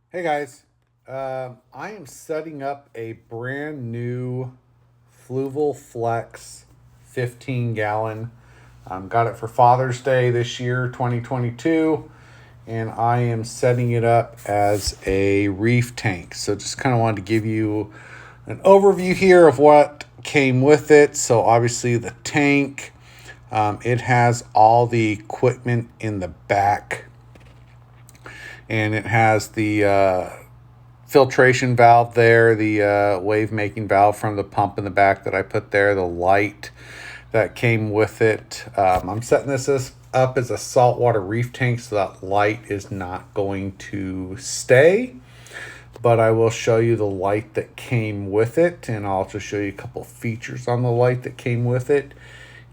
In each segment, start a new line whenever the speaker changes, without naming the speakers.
Hey guys, I am setting up a brand new Fluval Flex 15 gallon. Got it for Father's Day this year, 2022, and I am setting it up as a reef tank. So just kind of wanted to give you an overview here of what came with it. So obviously the tank, it has all the equipment in the back, and it has the filtration valve there, the wave making valve from the pump in the back that I put there, the light that came with it. I'm setting this up as a saltwater reef tank, so that light is not going to stay, but I will show you the light that came with it, and I'll also show you a couple features on the light that came with it,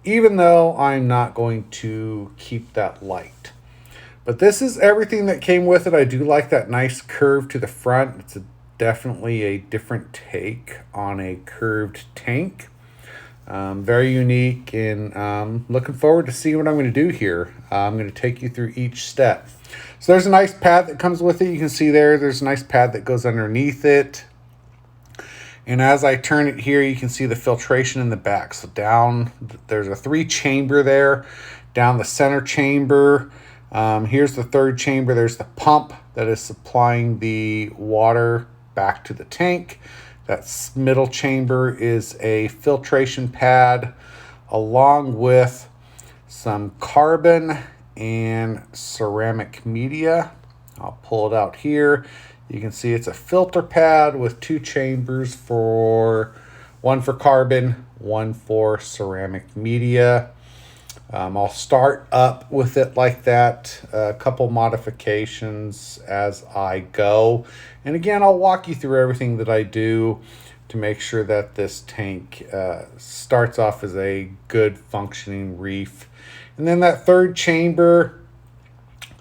even though I'm not going to keep that light. But this is everything that came with it. I do like that nice curve to the front. It's definitely a different take on a curved tank. Very unique, and looking forward to seeing what I'm going to do here. I'm going to take you through each step. So there's a nice pad that comes with it. You can see there's a nice pad that goes underneath it. And as I turn it here, you can see the filtration in the back. So down, there's a 3-chamber there. Down the center chamber, here's the third chamber. There's the pump that is supplying the water back to the tank. That middle chamber is a filtration pad along with some carbon and ceramic media. I'll pull it out here. You can see it's a filter pad with 2 chambers, one for carbon, one for ceramic media. I'll start up with it like that, a couple modifications as I go. And again, I'll walk you through everything that I do to make sure that this tank starts off as a good functioning reef. And then that third chamber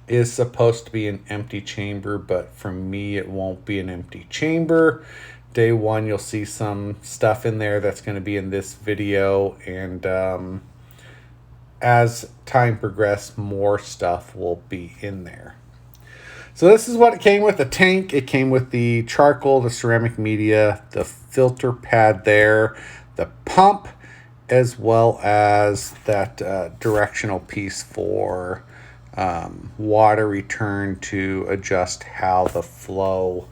is supposed to be an empty chamber, but for me, it won't be an empty chamber. Day one, you'll see some stuff in there that's going to be in this video, and as time progresses, more stuff will be in there. So this is what it came with, the tank. It came with the charcoal, the ceramic media, the filter pad there, the pump, as well as that directional piece for water return to adjust how the flow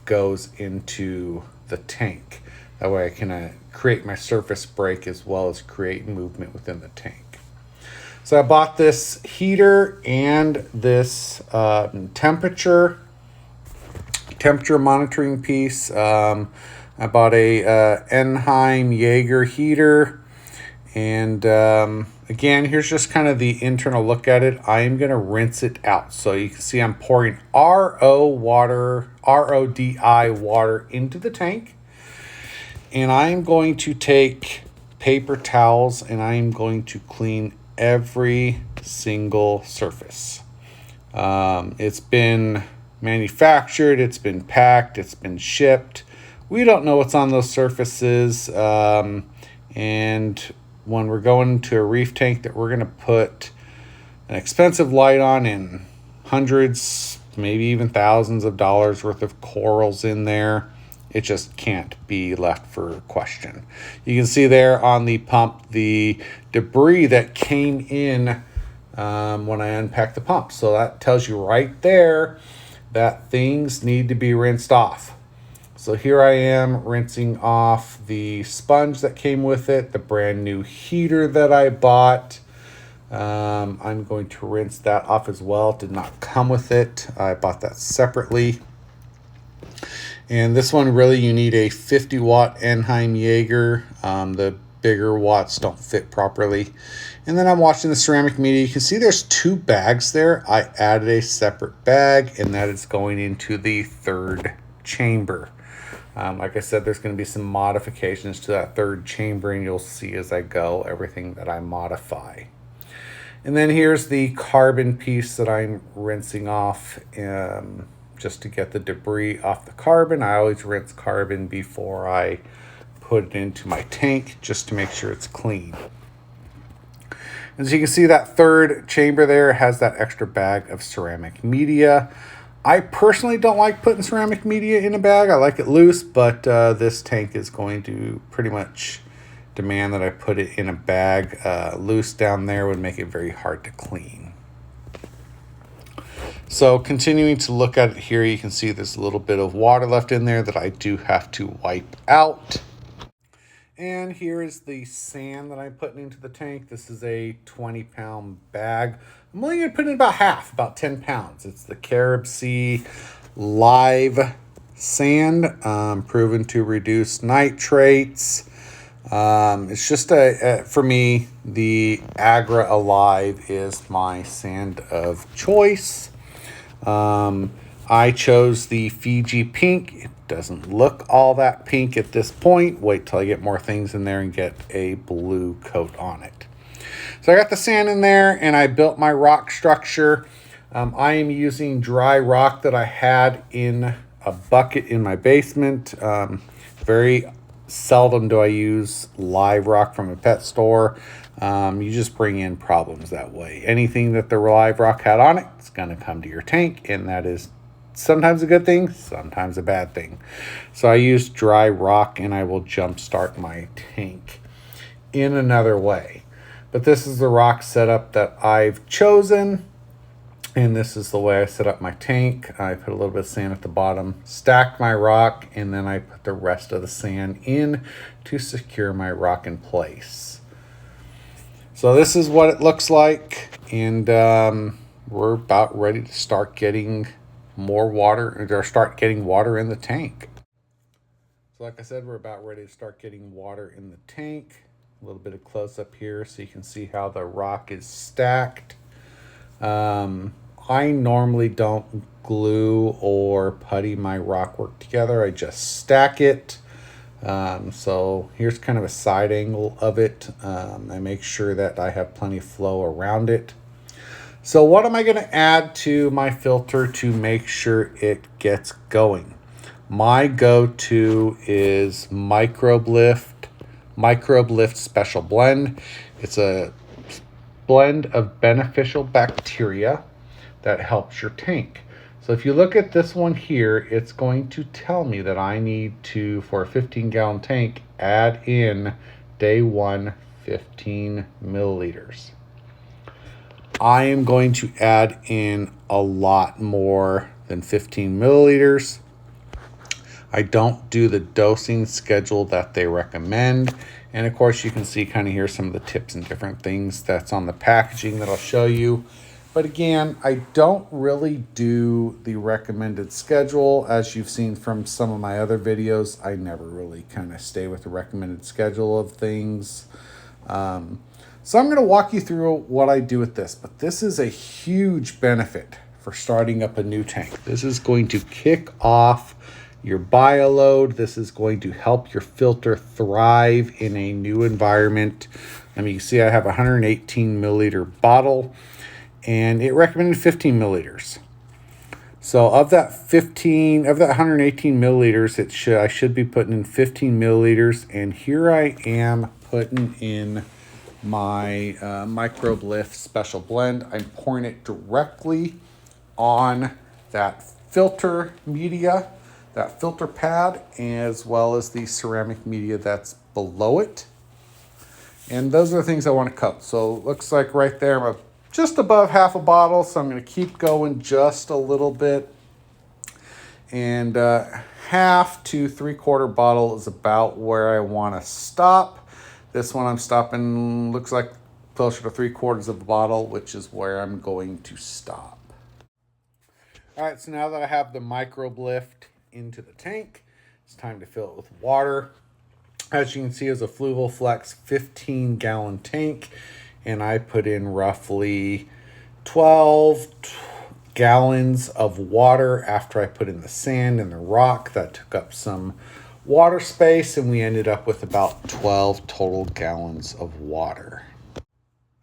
goes into the tank. That way I can create my surface break as well as create movement within the tank. So I bought this heater and this temperature monitoring piece. I bought a Eheim Jager heater, and again, here's just kind of the internal look at it. I am going to rinse it out. So you can see I'm pouring RODI water into the tank, and I'm going to take paper towels and I'm going to clean every single surface. It's been manufactured, it's been packed, it's been shipped. We don't know what's on those surfaces, and when we're going to a reef tank that we're going to put an expensive light on and hundreds, maybe even thousands of dollars worth of corals in there, it just can't be left for question. You can see there on the pump the debris that came in when I unpacked the pump. So that tells you right there that things need to be rinsed off. So here I am rinsing off the sponge that came with it, the brand new heater that I bought. I'm going to rinse that off as well. It did not come with it. I bought that separately. And this one, really, you need a 50-watt Eheim Jager. The bigger watts don't fit properly. And then I'm washing the ceramic media. You can see there's 2 bags there. I added a separate bag, and that is going into the third chamber. Like I said, there's going to be some modifications to that third chamber, and you'll see as I go everything that I modify. And then here's the carbon piece that I'm rinsing off, just to get the debris off the carbon. I always rinse carbon before I put it into my tank, just to make sure it's clean. As you can see, that third chamber there has that extra bag of ceramic media. I personally don't like putting ceramic media in a bag. I like it loose, but this tank is going to pretty much demand that I put it in a bag. Loose down there would make it very hard to clean. So continuing to look at it here, you can see there's a little bit of water left in there that I do have to wipe out. And here is the sand that I'm putting into the tank. This is a 20-pound bag. I'm only going to put in about half, about 10 pounds. It's the Carib Sea Live sand, proven to reduce nitrates. It's just for me, the Arag-Alive is my sand of choice. I chose the Fiji pink. It doesn't look all that pink at this point. Wait till I get more things in there and get a blue coat on it. So I got the sand in there and I built my rock structure. I am using dry rock that I had in a bucket in my basement. Very seldom do I use live rock from a pet store. You just bring in problems that way. Anything that the live rock had on it, it's going to come to your tank, and that is sometimes a good thing, sometimes a bad thing. So I use dry rock, and I will jumpstart my tank in another way. But this is the rock setup that I've chosen, and this is the way I set up my tank. I put a little bit of sand at the bottom, stacked my rock, and then I put the rest of the sand in to secure my rock in place. So this is what it looks like, and we're about ready to start getting more water, or start getting water in the tank. So like I said, we're about ready to start getting water in the tank. A little bit of close up here so you can see how the rock is stacked. I normally don't glue or putty my rock work together. I just stack it. So here's kind of a side angle of it. I make sure that I have plenty of flow around it. So what am I going to add to my filter to make sure it gets going? My go-to is Microbe Lift Special Blend. It's a blend of beneficial bacteria that helps your tank. So if you look at this one here, it's going to tell me that I need to, for a 15-gallon tank, add in day one 15 milliliters. I am going to add in a lot more than 15 milliliters. I don't do the dosing schedule that they recommend. And of course, you can see kind of here some of the tips and different things that's on the packaging that I'll show you. But again, I don't really do the recommended schedule. As you've seen from some of my other videos, I never really kind of stay with the recommended schedule of things. So I'm going to walk you through what I do with this. But this is a huge benefit for starting up a new tank. This is going to kick off your bioload. This is going to help your filter thrive in a new environment. I mean, you can see I have a 118 milliliter bottle, and it recommended 15 milliliters. So of that 118 milliliters, I should be putting in 15 milliliters. And here I am putting in my Microbe Lift Special Blend. I'm pouring it directly on that filter media, that filter pad, as well as the ceramic media that's below it. And those are the things I want to coat. So it looks like right there, I'm just above half a bottle, so I'm going to keep going just a little bit. And half to 3/4 bottle is about where I want to stop. This one I'm stopping, looks like closer to 3/4 of the bottle, which is where I'm going to stop. All right, so now that I have the Microbe Lift into the tank, it's time to fill it with water. As you can see, it's a Fluval Flex 15-gallon tank, and I put in roughly 12 gallons of water after I put in the sand and the rock. That took up some water space, and we ended up with about 12 total gallons of water.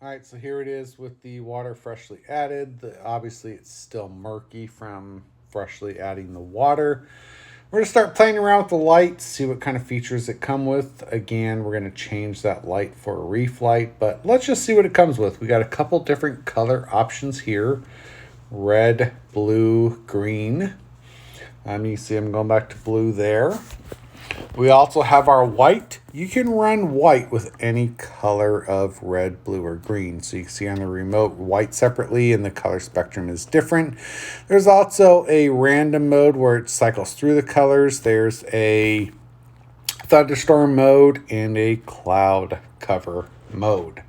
All right, so here it is with the water freshly added. Obviously, it's still murky from freshly adding the water. We're going to start playing around with the lights, see what kind of features it come with. Again, we're going to change that light for a reef light, but let's just see what it comes with. We got a couple different color options here. red, blue, green. You see I'm going back to blue there. We also have our white. You can run white with any color of red, blue, or green. So you can see on the remote white separately and the color spectrum is different. There's also a random mode where it cycles through the colors. There's a thunderstorm mode and a cloud cover mode.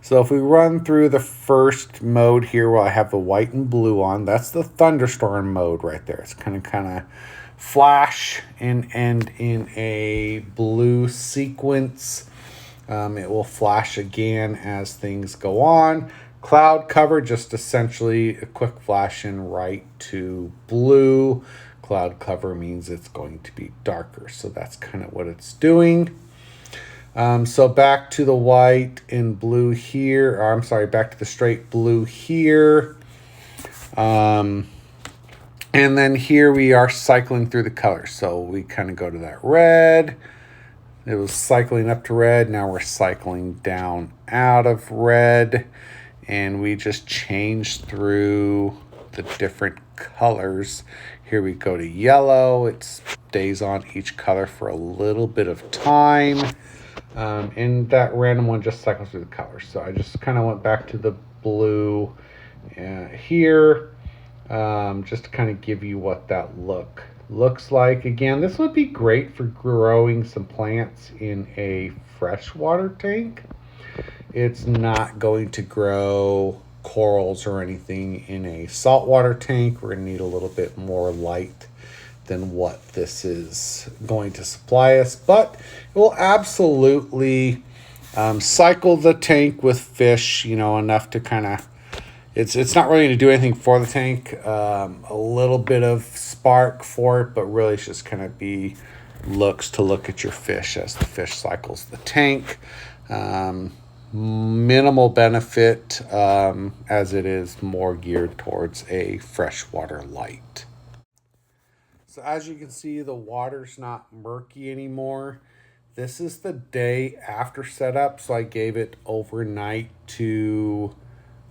So if we run through the first mode here where I have the white and blue on, that's the thunderstorm mode right there. It's kind of flash and end in a blue sequence. It will flash again as things go on. Cloud cover, just essentially a quick flash in right to blue. Cloud cover means it's going to be darker. So that's kind of what it's doing. So back to the white and blue here, or I'm sorry, back to the straight blue here. And then here we are cycling through the colors. So we kind of go to that red. It was cycling up to red. Now we're cycling down out of red. And we just change through the different colors. Here we go to yellow. It stays on each color for a little bit of time. And that random one just cycles through the colors. So I just kind of went back to the blue here. Just to kind of give you what that looks like. Again, this would be great for growing some plants in a freshwater tank. It's not going to grow corals or anything in a saltwater tank. We're going to need a little bit more light than what this is going to supply us, but it will absolutely cycle the tank with fish, enough to kind of, it's not really going to do anything for the tank. A little bit of spark for it, but really it's just kind of be looks to look at your fish as the fish cycles the tank. Minimal benefit as it is more geared towards a freshwater light. So as you can see, the water's not murky anymore. This is the day after setup, so I gave it overnight to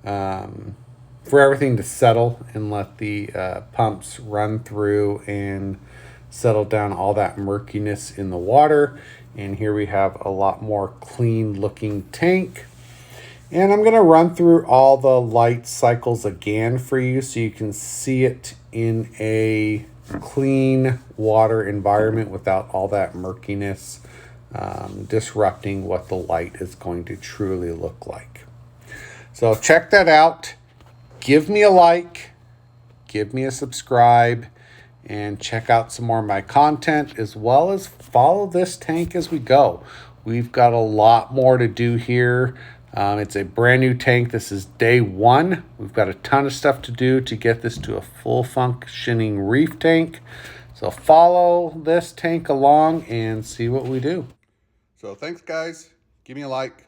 for everything to settle and let the pumps run through and settle down all that murkiness in the water. And here we have a lot more clean looking tank. And I'm going to run through all the light cycles again for you so you can see it in a clean water environment without all that murkiness disrupting what the light is going to truly look like. So check that out. Give me a like, give me a subscribe, and check out some more of my content, as well as follow this tank as we go. We've got a lot more to do here. It's a brand new tank. This is day one. We've got a ton of stuff to do to get this to a full functioning reef tank. So follow this tank along and see what we do. So thanks, guys. Give me a like,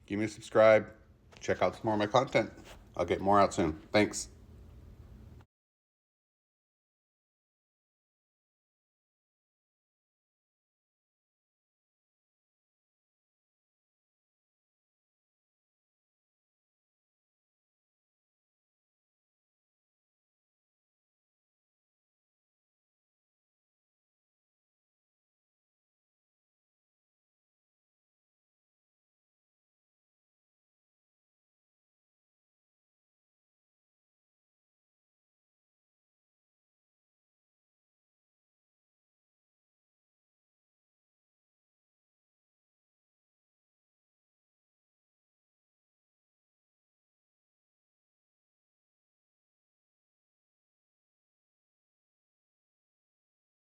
give me a subscribe, check out some more of my content. I'll get more out soon. Thanks.